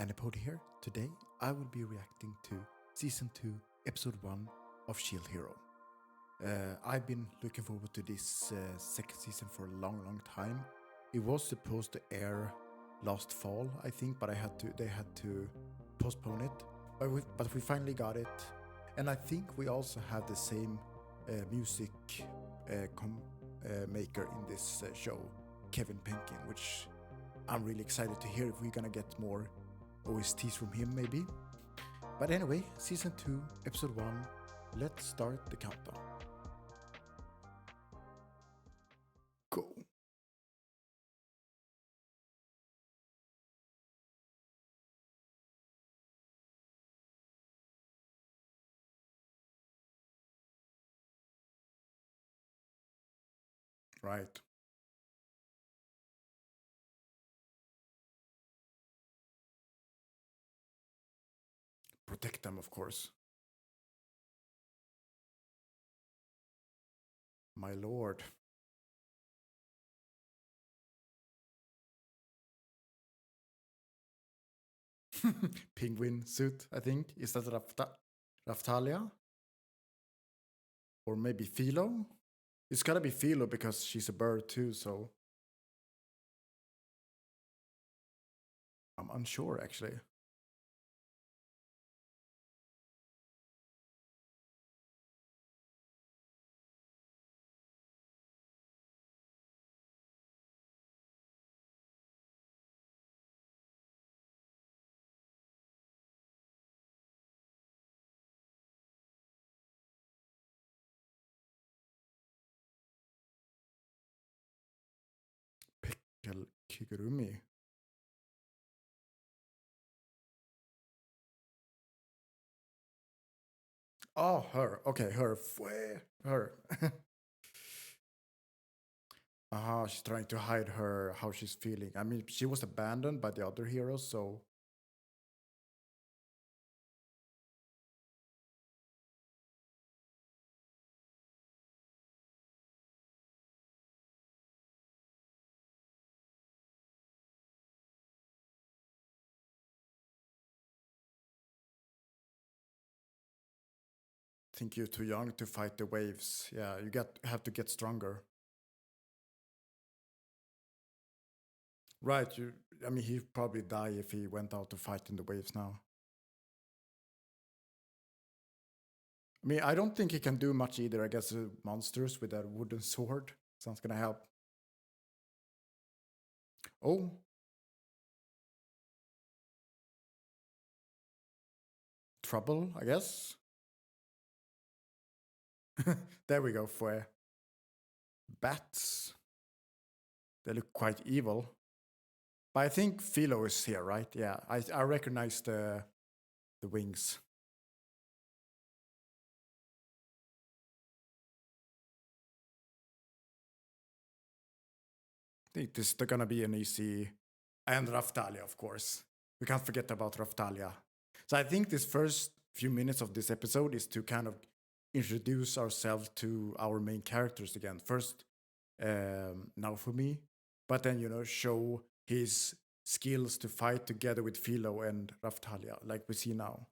Anipod here. Today I will be reacting to Season 2, Episode 1 of Shield Hero. I've been looking forward to this second season for a long time. It was supposed to air last fall, I think, but they had to postpone it. But we finally got it. And I think we also have the same music maker in this show, Kevin Penkin, which I'm really excited to hear if we're gonna get more OSTs from him maybe. But anyway, Season 2, Episode 1, let's start the countdown. Go. Right. Protect them, of course. My lord. Penguin suit, I think. Is that Raphtalia? Or maybe Filo? It's gotta be Filo because she's a bird too, so I'm unsure actually. Kigurumi. Oh, her. Okay, her. Her. She's trying to hide how she's feeling. I mean, she was abandoned by the other heroes, so I think you're too young to fight the waves. Yeah, you have to get stronger. Right, I mean, he'd probably die if he went out to fight in the waves now. I mean, I don't think he can do much either. I guess monsters with that wooden sword. Sounds gonna help. Oh. Trouble, I guess. There we go, Fue. Bats. They look quite evil. But I think Philo is here, right? Yeah, I recognize the wings. I think this is gonna be an easy... And Raphtalia, of course. We can't forget about Raphtalia. So I think this first few minutes of this episode is to kind of introduce ourselves to our main characters again. First, Naofumi, but then, show his skills to fight together with Philo and Raphtalia, like we see now.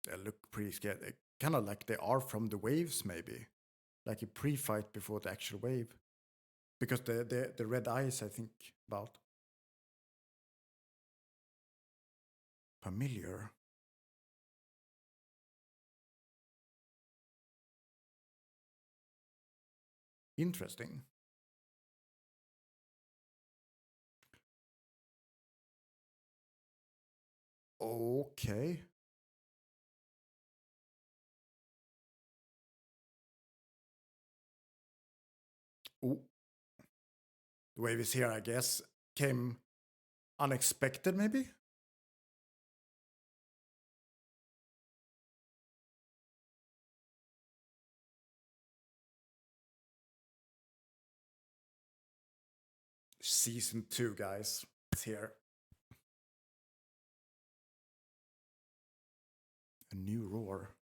They look pretty scared. Kind of like they are from the waves, maybe. Like a pre-fight before the actual wave. Because the red eyes, I think, about. Familiar. Interesting. Okay. Ooh. The wave is here, I guess. Came unexpected, maybe? Season 2, guys. It's here. A new roar.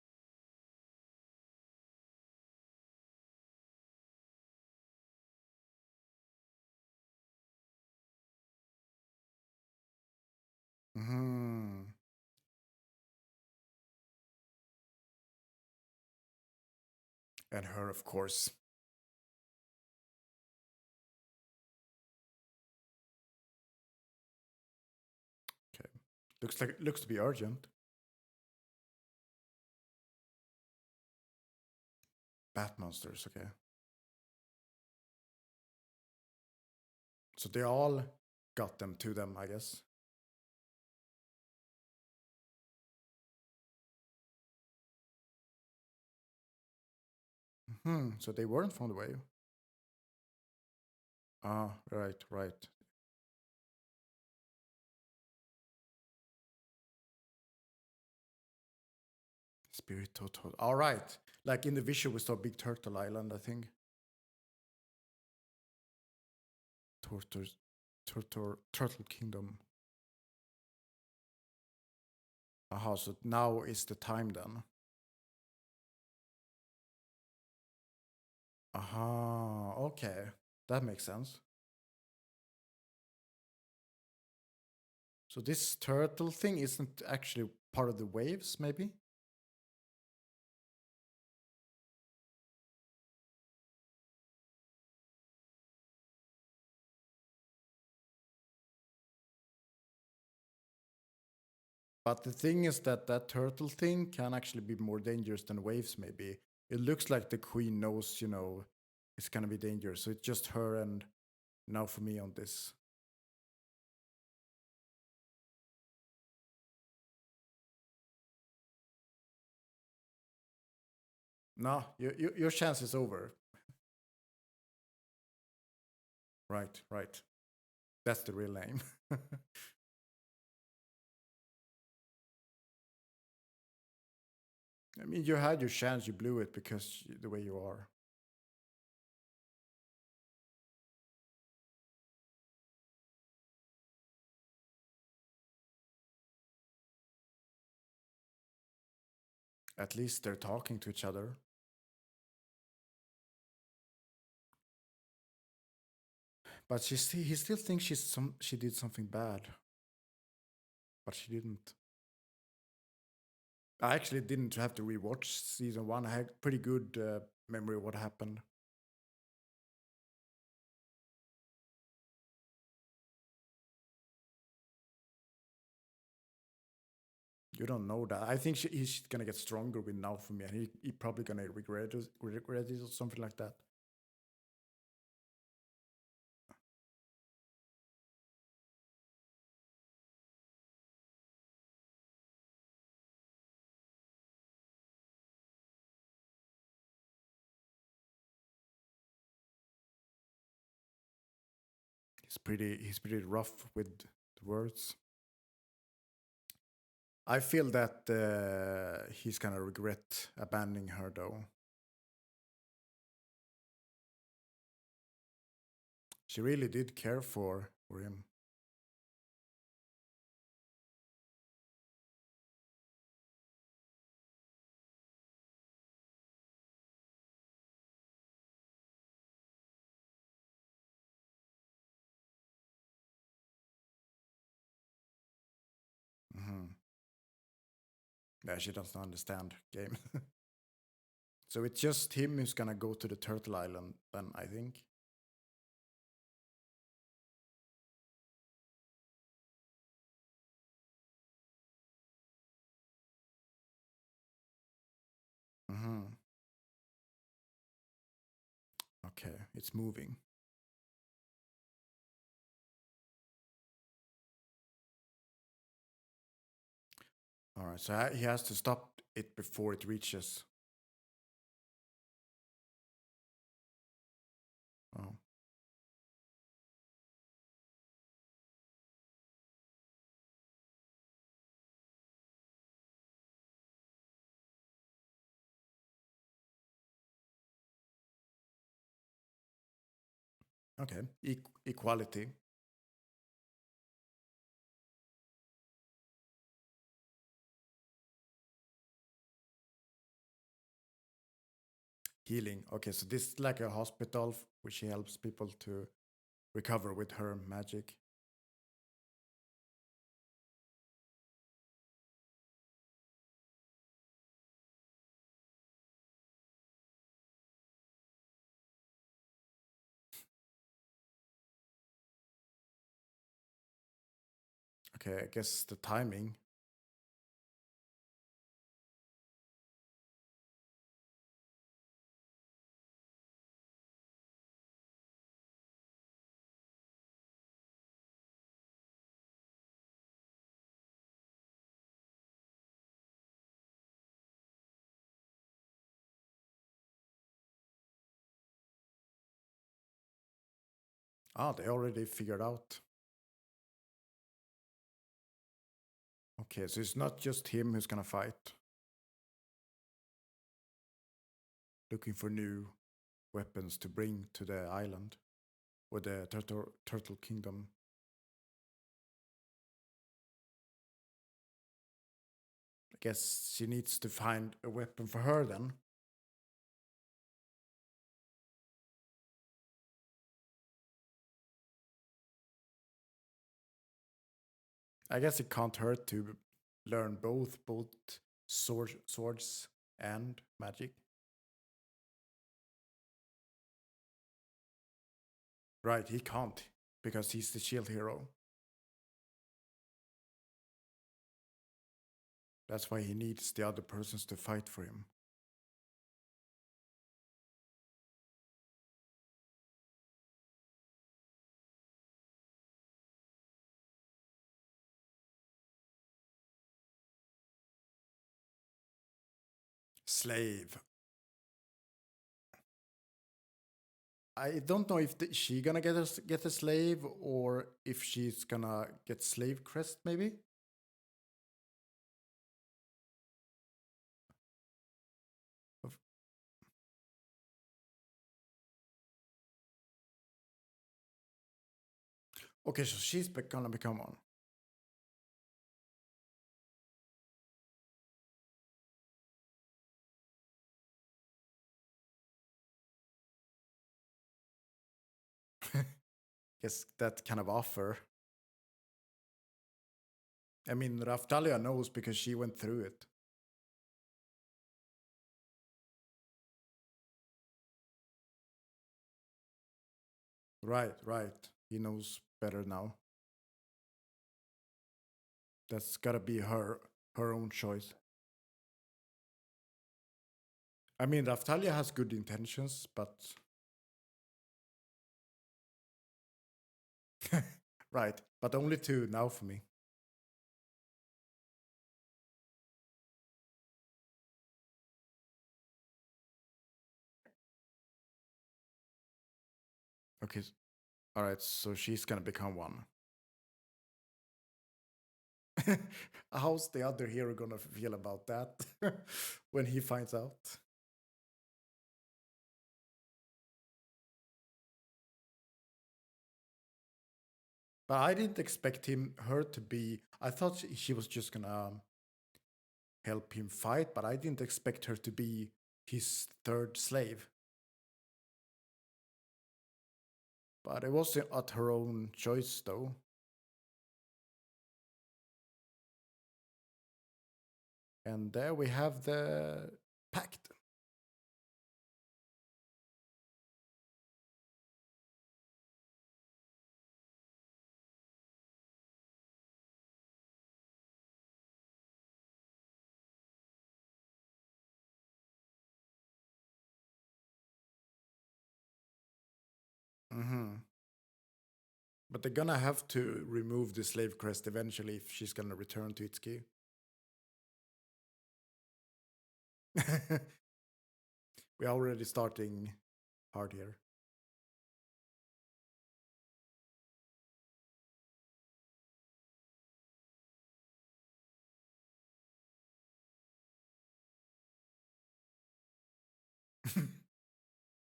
Mm-hmm. And her, of course. Okay. Looks to be urgent. Bat monsters, okay. So they all got them to them, I guess. So they weren't from the wave. Ah, right, right. Spirit Total. All right. Like in the visual, we saw Big Turtle Island, I think. Turtle Kingdom. Aha, so now is the time then. Aha, okay. That makes sense. So this turtle thing isn't actually part of the waves, maybe? But the thing is that that turtle thing can actually be more dangerous than waves, maybe. It looks like the queen knows, it's gonna be dangerous. So it's just her and Naofumi on this. No, your chance is over. Right, right. That's the real name. I mean, you had your chance, you blew it because the way you are. At least they're talking to each other. But he still thinks she did something bad, but she didn't. I actually didn't have to rewatch season one. I had pretty good memory of what happened. You don't know that. I think he's gonna get stronger with Naofumi, and he probably gonna regret it or something like that. He's pretty rough with the words. I feel that he's gonna regret abandoning her though. She really did care for him. Hmm. Yeah, she doesn't understand game. So it's just him who's gonna go to the Turtle Island then, I think. Hmm. Okay, it's moving. All right, so he has to stop it before it reaches. Oh, okay. Equality. Healing. Okay, so this is like a hospital which she helps people to recover with her magic. Okay, I guess the timing. Ah, they already figured out. Okay, so it's not just him who's gonna fight. Looking for new weapons to bring to the island or the Turtle Kingdom. I guess she needs to find a weapon for her then. I guess it can't hurt to learn both swords and magic. Right, he can't because he's the shield hero. That's why he needs the other persons to fight for him. Slave. I don't know if she gonna get a slave or if she's gonna get slave crest maybe. Okay, so she's gonna become one. Guess that kind of offer. I mean, Raphtalia knows because she went through it. Right, right. He knows better now. That's gotta be her own choice. I mean, Raphtalia has good intentions, but right, but only to Naofumi. Okay, all right. So she's gonna become one. How's the other hero gonna feel about that when he finds out? But I didn't expect her to be. I thought she was just gonna help him fight, but I didn't expect her to be his third slave. But it was at her own choice, though. And there we have the pact. Mm-hmm. But they're gonna have to remove the slave crest eventually if she's gonna return to Itsuki. We're already starting hard here.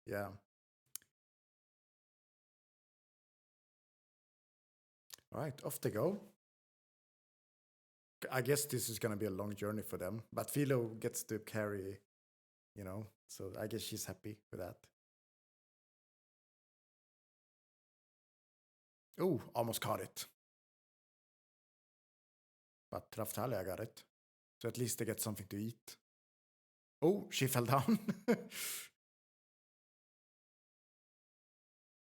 Yeah. All right, off they go. I guess this is gonna be a long journey for them, but Philo gets to carry, so I guess she's happy with that. Oh, almost caught it. But Raphtalia got it. So at least they get something to eat. Oh, she fell down.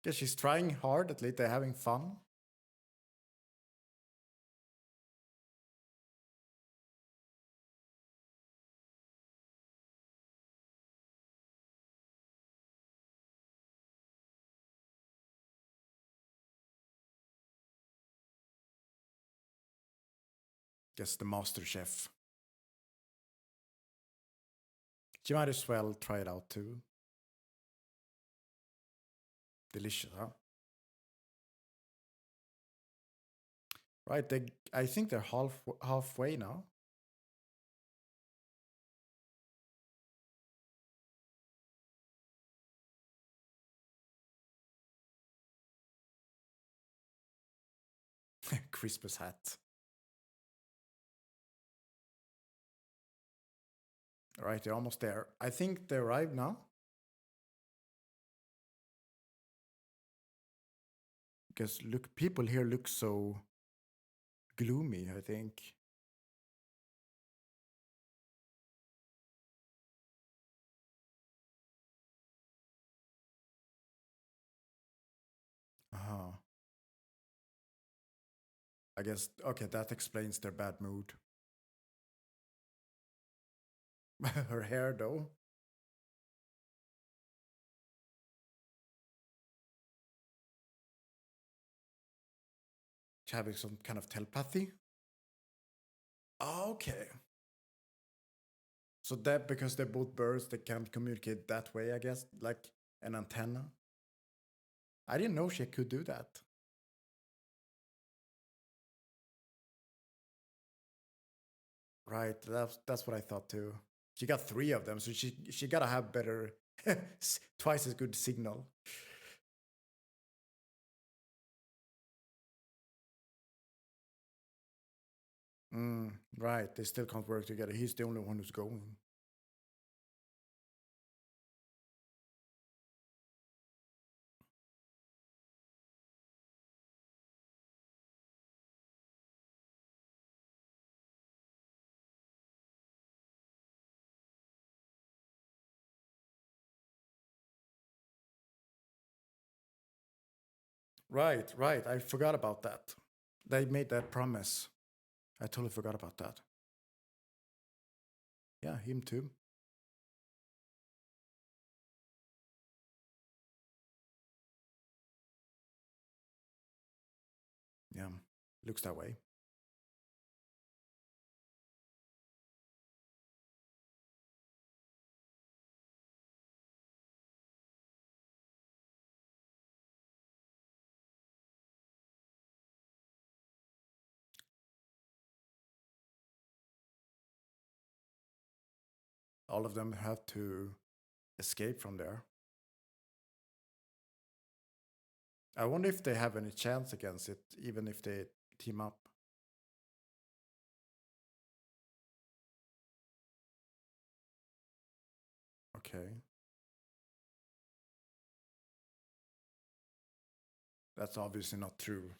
Guess she's trying hard, at least they're having fun. Guess the master chef. She might as well try it out too. Delicious, huh? Right, I think they're halfway now. Christmas hat. All right, they're almost there. I think they arrived now. Because look, people here look so gloomy, I think. Uh-huh. I guess, okay, that explains their bad mood. Her hair, though. She's having some kind of telepathy. Oh, okay. So that because they're both birds, they can't communicate that way, I guess, like an antenna. I didn't know she could do that. Right, that's what I thought too. She got 3 of them, so she gotta have better, twice as good signal. Right, they still can't work together. He's the only one who's going. Right, right. I forgot about that. They made that promise. I totally forgot about that. Yeah, him too. Yeah, looks that way. All of them have to escape from there. I wonder if they have any chance against it, even if they team up. Okay. That's obviously not true.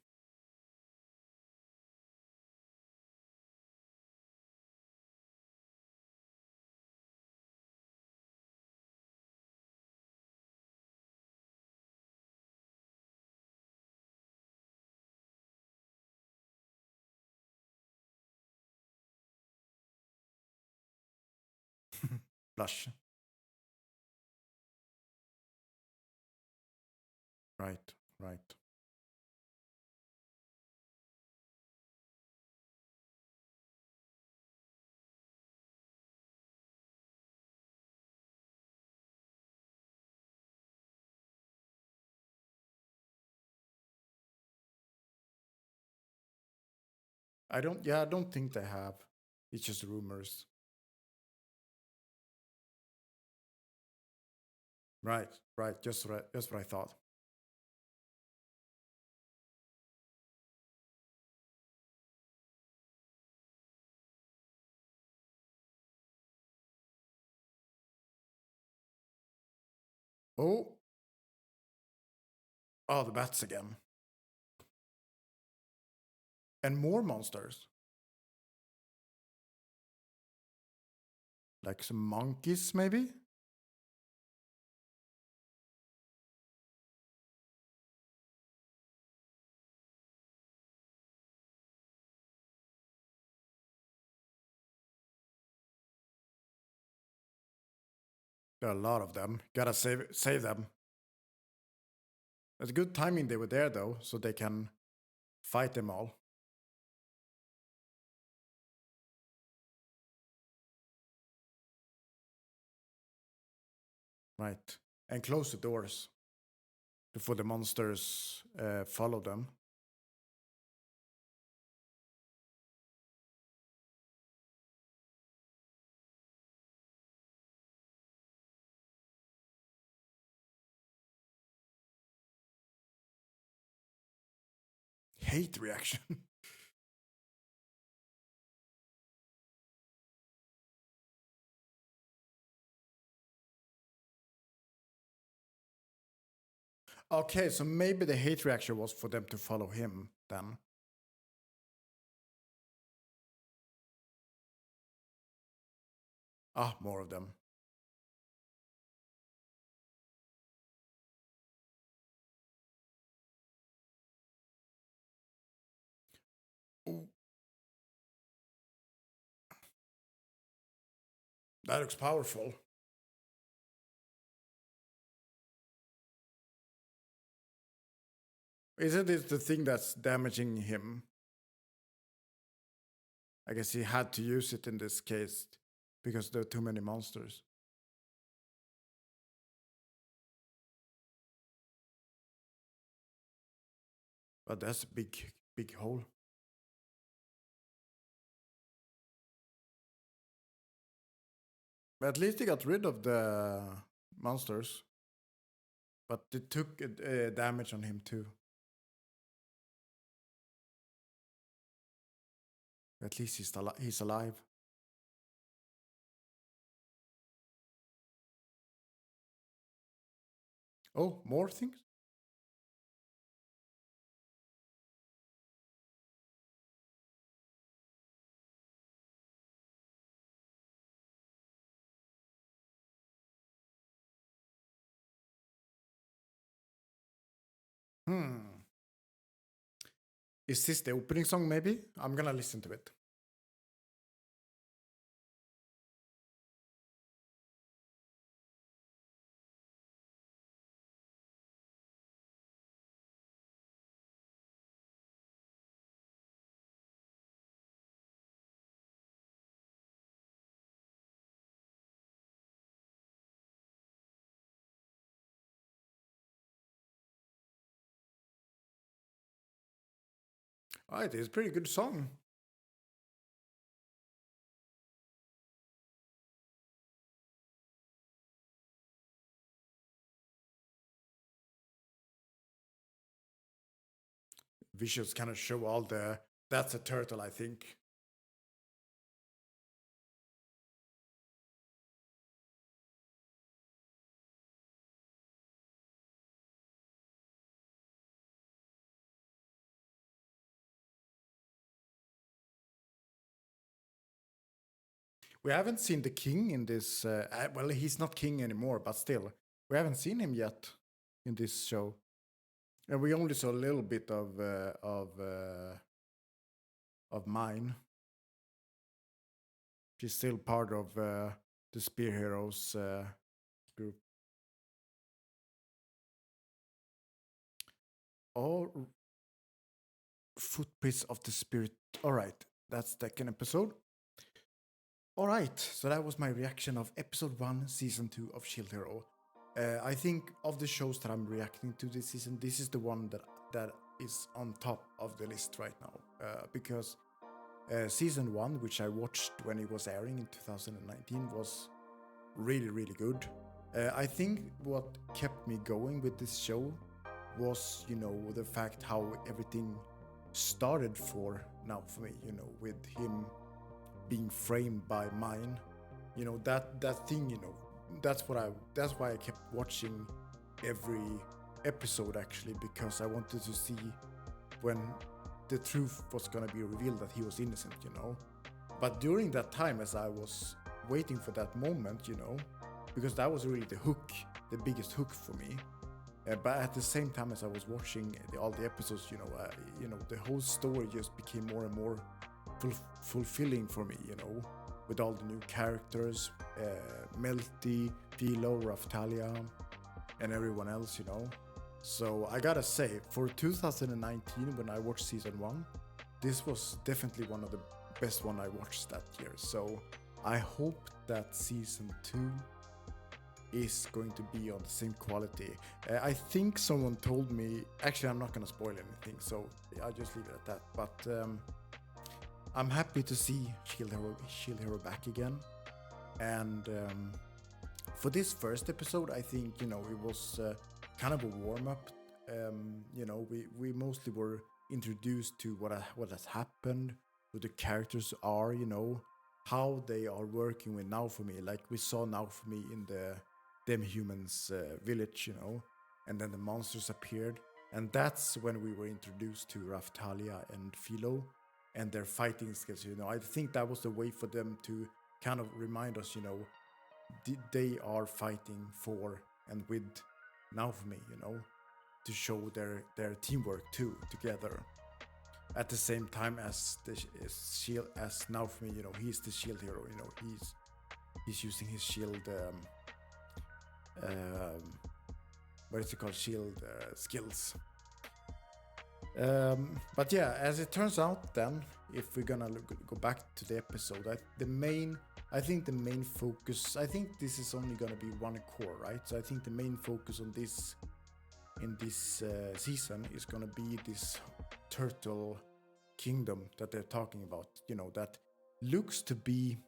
Blush. Right, right. I don't think they have. It's just rumors. Right, right. Just what I thought. Oh, oh, the bats again. And more monsters. Like some monkeys, maybe? There are a lot of them. Gotta save them. It's good timing they were there though, so they can fight them all. Right. And close the doors before the monsters follow them. Hate reaction. Okay, so maybe the hate reaction was for them to follow him then. Ah, more of them. Ooh. That looks powerful. Isn't it the thing that's damaging him? I guess he had to use it in this case because there are too many monsters. But that's a big, big hole. But at least he got rid of the monsters. But it took damage on him too. At least he's alive. Oh, more things? Is this the opening song maybe? I'm gonna listen to it. Alright, it's a pretty good song. Visuals kind of show all the... That's a turtle, I think. We haven't seen the king in this... well, he's not king anymore, but still. We haven't seen him yet in this show. And we only saw a little bit of mine. She's still part of the Spear Heroes group. Oh, Footprints of the Spirit. All right, that's the second episode. All right, so that was my reaction of episode 1, season 2 of Shield Hero. I think of the shows that I'm reacting to this season, this is the one that is on top of the list right now. Because season 1, which I watched when it was airing in 2019, was really, really good. I think what kept me going with this show was, the fact how everything started for Naofumi, with him being framed by mine. That thing, that's why I kept watching every episode actually, because I wanted to see when the truth was gonna be revealed that he was innocent, But during that time, as I was waiting for that moment, because that was really the biggest hook for me. But at the same time as I was watching all the episodes, the whole story just became more and more fulfilling for me, with all the new characters, Melty, Filo, Raphtalia, and everyone else, So I gotta say, for 2019, when I watched season 1, this was definitely one of the best one I watched that year. So I hope that season 2 is going to be on the same quality. I think someone told me, actually I'm not going to spoil anything, so I'll just leave it at that. But I'm happy to see Shield Hero back again. And for this first episode, I think, it was kind of a warm-up. We mostly were introduced to what has happened, who the characters are, how they are working with Naofumi. Like we saw Naofumi in the Demi-Humans village, and then the monsters appeared. And that's when we were introduced to Raphtalia and Filo and their fighting skills, I think that was the way for them to kind of remind us, they are fighting for and with Naofumi, to show their teamwork too together. At the same time as Naofumi, he's the shield hero, he's using his shield, what is it called, shield skills. But yeah, as it turns out, then if we're gonna go back to the episode, I think the main focus, I think this is only gonna be one core, right? So I think the main focus on this in this season is gonna be this Turtle Kingdom that they're talking about, that looks to be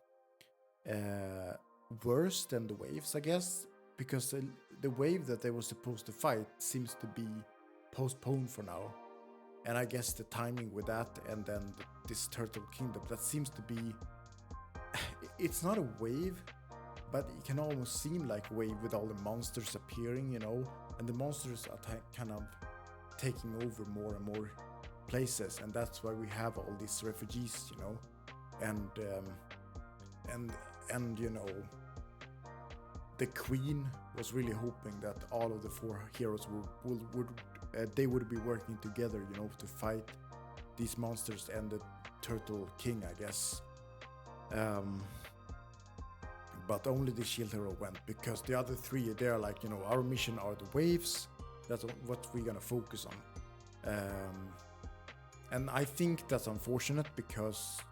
worse than the waves, I guess, because the wave that they were supposed to fight seems to be postponed for now. And I guess the timing with that and then this Turtle Kingdom, that seems to be, it's not a wave, but it can almost seem like a wave with all the monsters appearing, and the monsters are kind of taking over more and more places, and that's why we have all these refugees, and the queen was really hoping that all of the 4 heroes would be working together, to fight these monsters and the Turtle King, I guess. But only the shield hero went, because the other 3, they're like, our mission are the waves, that's what we're gonna focus on. And I think that's unfortunate, because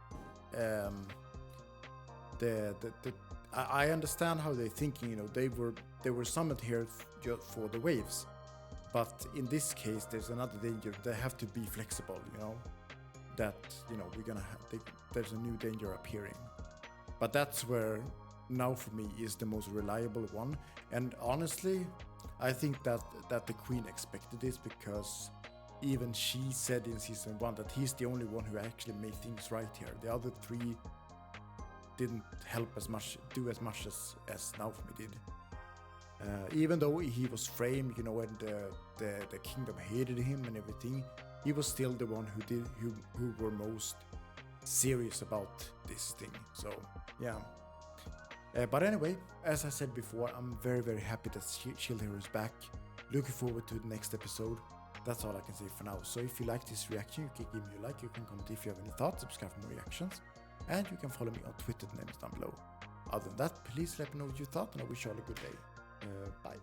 I understand how they're thinking, they were summoned here just for the waves, but in this case there's another danger. They have to be flexible, that we're gonna there's a new danger appearing. But that's where Naofumi is the most reliable one, and honestly I think that the queen expected this, because even she said in season 1 that he's the only one who actually made things right here. The other 3 didn't do as much as Naofumi did. Even though he was framed, and the kingdom hated him and everything, he was still the one who were most serious about this thing. So yeah. But anyway, as I said before, I'm very, very happy that Shield Hero is back. Looking forward to the next episode. That's all I can say for now. So if you like this reaction, you can give me a like, you can comment if you have any thoughts, subscribe for more reactions, and you can follow me on Twitter, the name is down below. Other than that, please let me know what you thought, and I wish you all a good day. Bye.